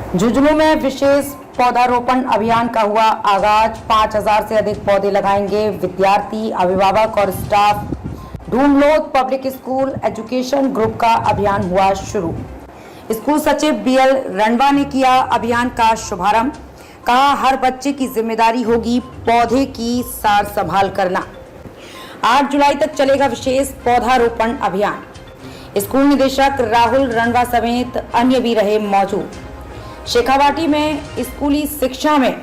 झुंझुनू में विशेष पौधारोपण अभियान का हुआ आगाज। 5000 से अधिक पौधे लगाएंगे विद्यार्थी, अभिभावक और staff. Dhundhlod public school education group का अभियान हुआ शुरू। स्कूल सचिव बीएल रणवा ने किया अभियान का शुभारंभ। कहा, हर बच्चे की जिम्मेदारी होगी पौधे की सार संभाल करना। 8 जुलाई तक चलेगा विशेष पौधारोपण अभियान। स्कूल निदेशक राहुल रणवा समेत अन्य भी रहे मौजूद। शेखावाटी में स्कूली शिक्षा में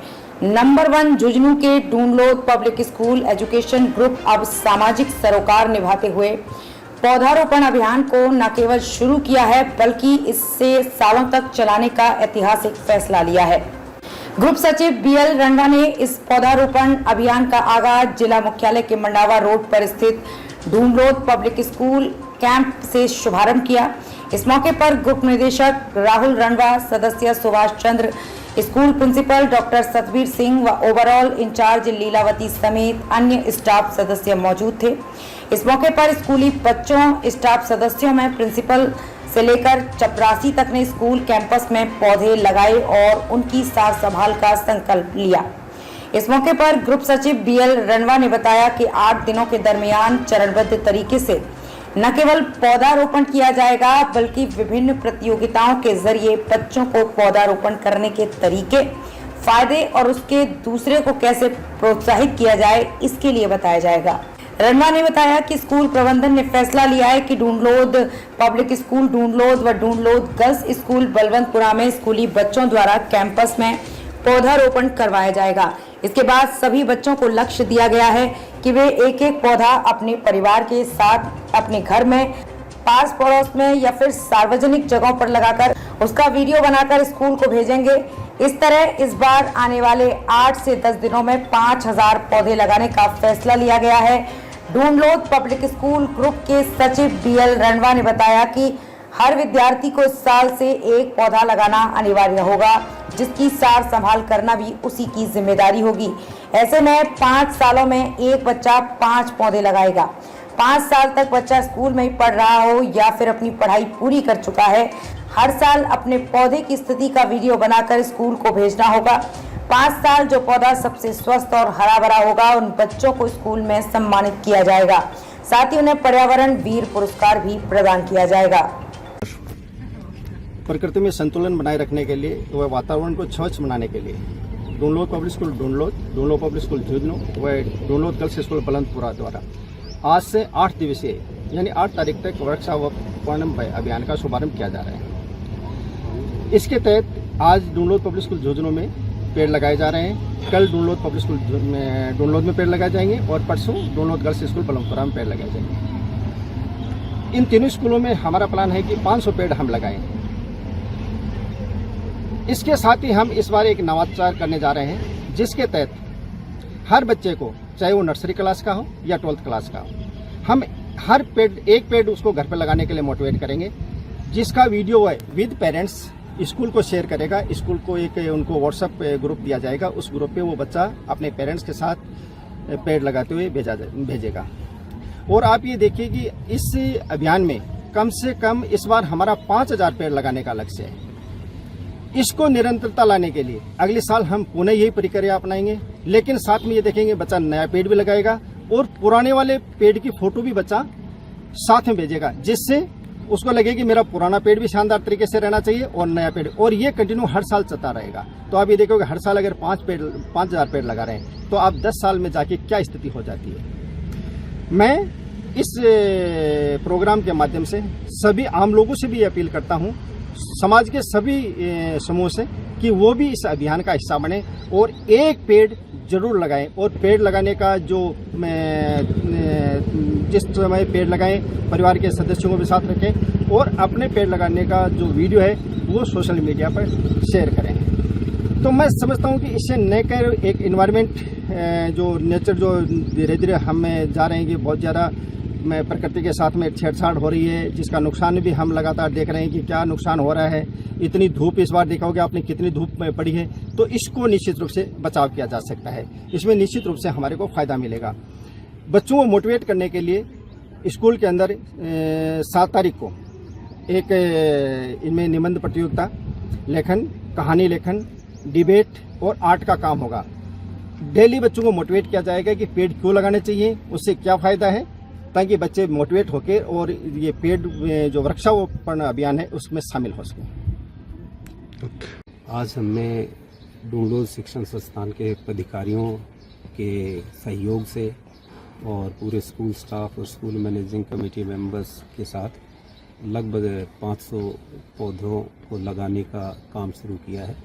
नंबर 1 झुंझुनू के ढूंढलोद पब्लिक स्कूल एजुकेशन ग्रुप अब सामाजिक सरोकार निभाते हुए पौधारोपण अभियान को न केवल शुरू किया है बल्कि इससे सालों तक चलाने का ऐतिहासिक फैसला लिया है। ग्रुप सचिव बीएल रणवा ने इस पौधारोपण अभियान का आगाज जिला मुख्यालय के मंडावा रोड पर स्थित ढूंढलोद पब्लिक स्कूल कैंप से शुभारंभ किया। इस मौके पर ग्रुप निदेशक राहुल रणवा, सदस्य Subhash Chandra, school principal doctor Satbir Singh व ओवरऑल इंचार्ज लीलावती समेत अन्य स्टाफ सदस्य मौजूद थे। इस मौके पर स्कूली बच्चों, स्टाफ सदस्यों में प्रिंसिपल से लेकर चपरासी तक ने स्कूल कैंपस में पौधे लगाए और उनकी सार संभाल का संकल्प लिया। इस मौके पर ग्रुप सचिव बीएल रणवा ने बताया कि 8 दिनों के दरमियान चरणबद्ध तरीके से न केवल पौधारोपण किया जाएगा बल्कि विभिन्न प्रतियोगिताओं के जरिए बच्चों को पौधारोपण करने के तरीके, फायदे और उसके दूसरे को कैसे प्रोत्साहित किया जाए इसके लिए बताया जाएगा। रणवा ने बताया कि स्कूल प्रबंधन ने फैसला लिया है कि ढूंढलोद पब्लिक स्कूल ढूंढलोद व ढूंढलोद गर्ल्स स्कूल बलवंतपुरा में स्कूली बच्चों द्वारा कैंपस में पौधारोपण करवाया जाएगा। इसके बाद सभी बच्चों को लक्ष्य दिया गया है कि वे एक-एक पौधा अपने परिवार के साथ अपने घर में, पास पड़ोस में या फिर सार्वजनिक जगहों पर लगाकर उसका वीडियो बनाकर स्कूल को भेजेंगे। इस तरह इस बार आने वाले 8 से 10 दिनों में 5000 पौधे लगाने का फैसला लिया गया है। ढूंढलोद पब्लिक स्कूल ग्रुप के सचिव बीएल रणवा ने बताया कि हर विद्यार्थी को इस साल से एक पौधा लगाना अनिवार्य होगा, जिसकी सार संभाल करना भी उसी की जिम्मेदारी होगी। ऐसे में 5 सालों में एक बच्चा 5 पौधे लगाएगा। 5 साल तक बच्चा स्कूल में ही पढ़ रहा हो या फिर अपनी पढ़ाई पूरी कर चुका है, हर साल अपने पौधे की स्थिति का वीडियो बनाकर स्कूल को भेजना होगा। 5 साल जो पौधा सबसे स्वस्थ और हरा भरा होगा उन बच्चों को स्कूल में सम्मानित किया जाएगा। साथ ही उन्हें पर्यावरण वीर पुरस्कार भी प्रदान किया जाएगा। प्रकृति में संतुलन बनाए रखने के लिए व वातावरण को स्वच्छ बनाने के लिए Dhundhlod public school Dhundhlod public school Jhunjhunu व ढूंढलोद गर्ल्स स्कूल बलवंतपुरा द्वारा आज से 8 दिवसीय यानी 8 तारीख तक वर्कशॉप व पूर्णम अभियान का शुभारंभ किया जा रहा है। इसके तहत आज ढूंढलोद पब्लिक स्कूल झुंझुनू में पेड़ लगाए जा रहे हैं। कल ढूंढलोद पब्लिक स्कूल ढूंढलोद में पेड़ लगाए जाएंगे और परसों ढूंढलोद गर्ल्स स्कूल बलवंतपुरा में पेड़ लगाए जाएंगे। इन तीनों स्कूलों में हमारा प्लान है कि 500 पेड़ हम लगाएं। इसके साथ ही हम इस बार एक नवाचार करने जा रहे हैं, जिसके तहत हर बच्चे को, चाहे वो नर्सरी क्लास का हो या 12th क्लास का हो, हम हर एक पेड़ उसको घर पर लगाने के लिए मोटिवेट करेंगे, जिसका वीडियो है विद पेरेंट्स स्कूल को शेयर करेगा। स्कूल को एक उनको व्हाट्सएप ग्रुप दिया जाएगा, उस ग्रुप पे वो बच्चा अपने पेरेंट्स के साथ पेड़ लगाते हुए भेजेगा। और आप ये देखिए कि इस अभियान में कम से कम इस बार हमारा 5000 पेड़ लगाने का लक्ष्य है। इसको निरंतरता लाने के लिए अगले साल हम पुनः यही प्रक्रिया अपनाएंगे, लेकिन साथ में ये देखेंगे बच्चा नया पेड़ भी लगाएगा और पुराने वाले पेड़ की फोटो भी बच्चा साथ में भेजेगा, जिससे उसको लगे कि मेरा पुराना पेड़ भी शानदार तरीके से रहना चाहिए और नया पेड़, और ये कंटिन्यू हर साल चलता रहेगा। तो आप ये देखोगे हर साल अगर 5000 पेड़ लगा रहे हैं तो आप 10 साल में जाके क्या स्थिति हो जाती है। मैं इस प्रोग्राम के माध्यम से सभी आम लोगों से भी अपील करता हूँ, समाज के सभी समूह से, कि वो भी इस अभियान का हिस्सा बने और एक पेड़ जरूर लगाएं। और पेड़ लगाने का जो जिस समय पेड़ लगाएं परिवार के सदस्यों को भी साथ रखें और अपने पेड़ लगाने का जो वीडियो है वो सोशल मीडिया पर शेयर करें। तो मैं समझता हूँ कि इससे न कर एक इन्वायरमेंट जो नेचर जो धीरे धीरे हम जा रहे हैं कि बहुत ज़्यादा में प्रकृति के साथ में छेड़छाड़ हो रही है, जिसका नुकसान भी हम लगातार देख रहे हैं कि क्या नुकसान हो रहा है। इतनी धूप इस बार देखा होगा आपने कितनी धूप में पड़ी है, तो इसको निश्चित रूप से बचाव किया जा सकता है। इसमें निश्चित रूप से हमारे को फायदा मिलेगा। बच्चों को मोटिवेट करने के लिए स्कूल के अंदर 7 तारीख को एक इनमें निबंध प्रतियोगिता, लेखन कहानी लेखन, डिबेट और आर्ट का काम होगा। डेली बच्चों को मोटिवेट किया जाएगा कि पेड़ क्यों लगाने चाहिए, उससे क्या फ़ायदा है, ताकि बच्चे मोटिवेट होकर और ये पेड़ जो वृक्षारोपण अभियान है उसमें शामिल हो सकें। आज हमने डूंगलोज शिक्षण संस्थान के अधिकारियों के सहयोग से और पूरे स्कूल स्टाफ और स्कूल मैनेजिंग कमेटी मेंबर्स के साथ लगभग 500 पौधों को लगाने का काम शुरू किया है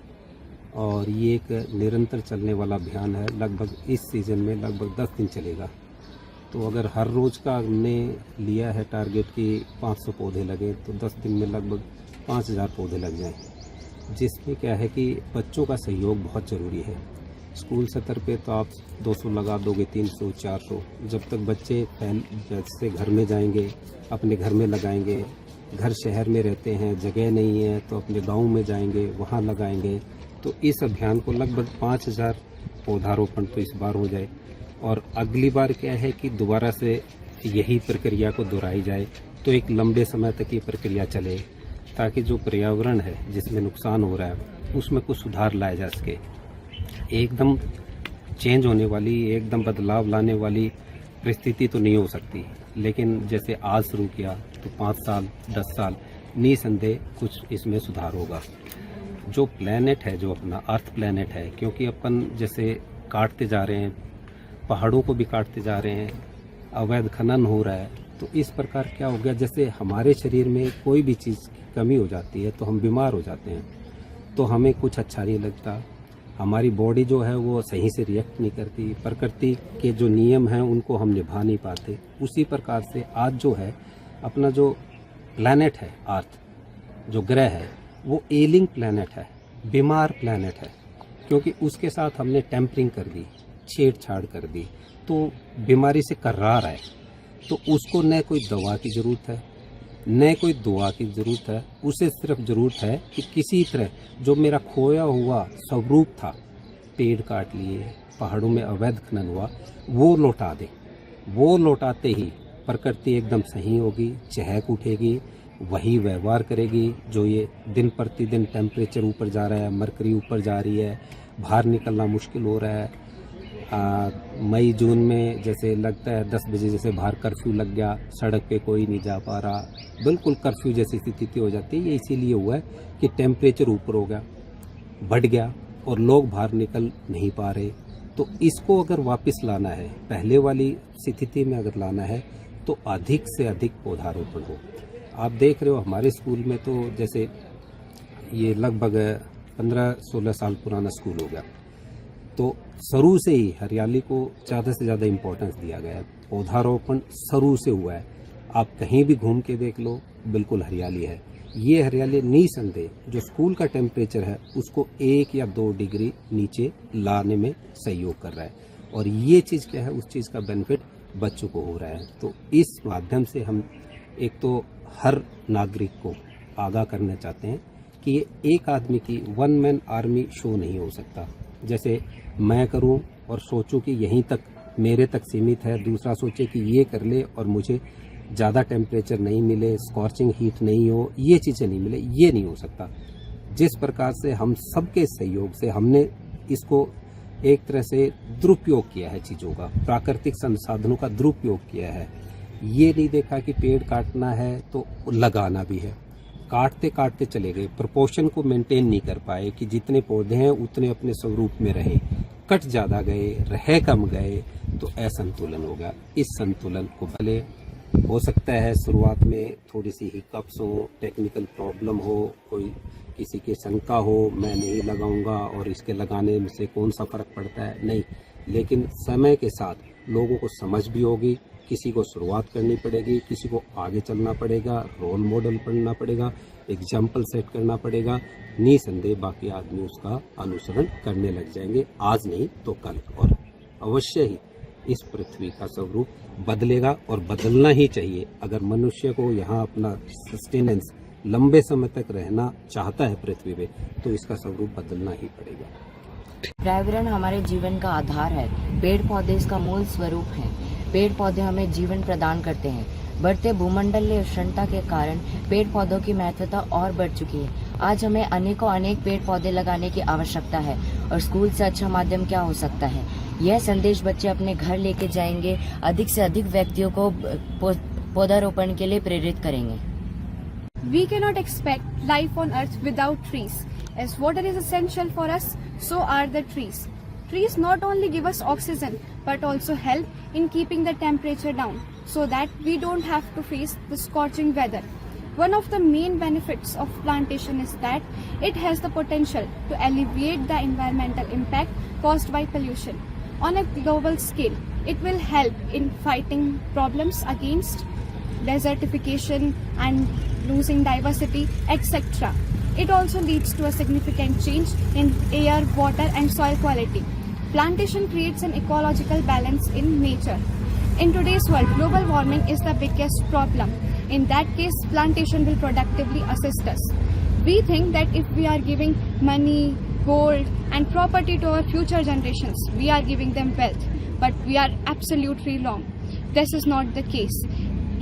और ये एक निरंतर चलने वाला अभियान है। लगभग इस सीज़न में लगभग 10 दिन चलेगा। तो अगर हर रोज़ का हमने लिया है टारगेट कि 500 पौधे लगे तो 10 दिन में लगभग 5000 पौधे लग जाएं, जिसमें क्या है कि बच्चों का सहयोग बहुत ज़रूरी है। स्कूल स्तर पे तो आप 200 लगा दोगे, 300 400, जब तक बच्चे जैसे घर में जाएंगे अपने घर में लगाएंगे। घर शहर में रहते हैं, जगह नहीं है तो अपने गांव में जाएंगे, वहां लगाएंगे। तो इस अभियान को लगभग 5000 पौधारोपण तो इस बार हो जाए और अगली बार क्या है कि दोबारा से यही प्रक्रिया को दोहराई जाए, तो एक लंबे समय तक ये प्रक्रिया चले, ताकि जो पर्यावरण है जिसमें नुकसान हो रहा है उसमें कुछ सुधार लाया जा सके। एकदम चेंज होने वाली, एकदम बदलाव लाने वाली परिस्थिति तो नहीं हो सकती, लेकिन जैसे आज शुरू किया तो 5 साल 10 साल निसंदेह कुछ इसमें सुधार होगा। जो प्लेनेट है, जो अपना अर्थ प्लेनेट है, क्योंकि अपन जैसे काटते जा रहे हैं, पहाड़ों को भी काटते जा रहे हैं, अवैध खनन हो रहा है, तो इस प्रकार क्या हो गया, जैसे हमारे शरीर में कोई भी चीज़ की कमी हो जाती है तो हम बीमार हो जाते हैं, तो हमें कुछ अच्छा नहीं लगता, हमारी बॉडी जो है वो सही से रिएक्ट नहीं करती, प्रकृति के जो नियम हैं उनको हम निभा नहीं पाते। उसी प्रकार से आज जो है अपना जो प्लैनेट है, अर्थ जो ग्रह है, वो एलिंग प्लैनेट है, बीमार प्लैनेट है, क्योंकि उसके साथ हमने टेम्परिंग कर दी, छेड़छाड़ कर दी, तो बीमारी से कर्रा रहा है। तो उसको न कोई दवा की ज़रूरत है, न कोई दुआ की ज़रूरत है, उसे सिर्फ ज़रूरत है कि किसी तरह जो मेरा खोया हुआ स्वरूप था, पेड़ काट लिए, पहाड़ों में अवैध खनन हुआ, वो लौटा दे। वो लौटाते ही प्रकृति एकदम सही होगी, चहक उठेगी, वही व्यवहार करेगी। जो ये दिन प्रतिदिन टेम्परेचर ऊपर जा रहा है, मरकरी ऊपर जा रही है, बाहर निकलना मुश्किल हो रहा है। मई जून में जैसे लगता है 10 बजे जैसे बाहर कर्फ्यू लग गया, सड़क पे कोई नहीं जा पा रहा, बिल्कुल कर्फ्यू जैसी स्थिति हो जाती है। ये इसीलिए हुआ है कि टेम्परेचर ऊपर हो गया, बढ़ गया और लोग बाहर निकल नहीं पा रहे। तो इसको अगर वापस लाना है, पहले वाली स्थिति में अगर लाना है, तो अधिक से अधिक पौधारोपण हो। आप देख रहे हो हमारे स्कूल में तो जैसे ये लगभग 15-16 साल पुराना स्कूल हो गया, तो शुरू से ही हरियाली को ज़्यादा से ज़्यादा इम्पोर्टेंस दिया गया है। पौधारोपण शुरू से हुआ है, आप कहीं भी घूम के देख लो, बिल्कुल हरियाली है। ये हरियाली निसंदेह जो स्कूल का टेम्परेचर है उसको 1 या 2 डिग्री नीचे लाने में सहयोग कर रहा है, और ये चीज़ क्या है, उस चीज़ का बेनिफिट बच्चों को हो रहा है। तो इस माध्यम से हम एक तो हर नागरिक को आगाह करना चाहते हैं कि ये एक आदमी की वन मैन आर्मी शो नहीं हो सकता। जैसे मैं करूं और सोचूं कि यहीं तक मेरे तक सीमित है, दूसरा सोचे कि ये कर ले और मुझे ज़्यादा टेम्परेचर नहीं मिले, स्कॉर्चिंग हीट नहीं हो, ये चीज़ें नहीं मिले, ये नहीं हो सकता। जिस प्रकार से हम सबके सहयोग से हमने इसको एक तरह से दुरुपयोग किया है, चीज़ों का, प्राकृतिक संसाधनों का दुरुपयोग किया है। ये नहीं देखा कि पेड़ काटना है तो लगाना भी है, काटते काटते चले गए, प्रोपोर्शन को मेंटेन नहीं कर पाए कि जितने पौधे हैं उतने अपने स्वरूप में रहे, कट ज़्यादा गए, रह कम गए, तो असंतुलन हो गया। इस संतुलन को भले हो सकता है शुरुआत में थोड़ी सी हिकअप्स हो, टेक्निकल प्रॉब्लम हो, कोई किसी की शंका हो, मैं नहीं लगाऊंगा और इसके लगाने से कौन सा फर्क पड़ता है, नहीं, लेकिन समय के साथ लोगों को समझ भी होगी। किसी को शुरुआत करनी पड़ेगी, किसी को आगे चलना पड़ेगा, रोल मॉडल बनना पड़ेगा, एग्जाम्पल सेट करना पड़ेगा, निसंदेह बाकी आदमी उसका अनुसरण करने लग जाएंगे, आज नहीं तो कल। और अवश्य ही इस पृथ्वी का स्वरूप बदलेगा और बदलना ही चाहिए। अगर मनुष्य को यहाँ अपना सस्टेनेंस लंबे समय तक रहना चाहता है पृथ्वी पे, तो इसका स्वरूप बदलना ही पड़ेगा। पर्यावरण हमारे जीवन का आधार है। पेड़ पौधे इसका मूल स्वरूप है। पेड़ पौधे हमें जीवन प्रदान करते हैं। बढ़ते भूमंडलीय उष्णता के कारण पेड़ पौधों की महत्वता और बढ़ चुकी है। आज हमें अनेकों अनेक पेड़ पौधे लगाने की आवश्यकता है और स्कूल से अच्छा माध्यम क्या हो सकता है। यह संदेश बच्चे अपने घर लेके जाएंगे, अधिक से अधिक व्यक्तियों को पौधारोपण के लिए प्रेरित करेंगे। We cannot expect life on earth without trees. As water is essential for us, so are the trees. Trees not only give us oxygen but also help in keeping the temperature down so that we don't have to face the scorching weather. One of the main benefits of plantation is that it has the potential to alleviate the environmental impact caused by pollution. On a global scale, it will help in fighting problems against desertification and losing diversity, etc. It also leads to a significant change in air, water and soil quality. Plantation creates an ecological balance in nature. In today's world, global warming is the biggest problem. In that case, plantation will productively assist us. We think that if we are giving money, gold and property to our future generations, we are giving them wealth. But we are absolutely wrong. This is not the case.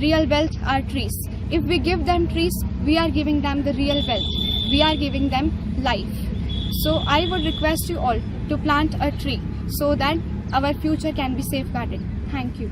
Real wealth are trees. If we give them trees, we are giving them the real wealth. We are giving them life. So I would request you all to plant a tree so that our future can be safeguarded. Thank you.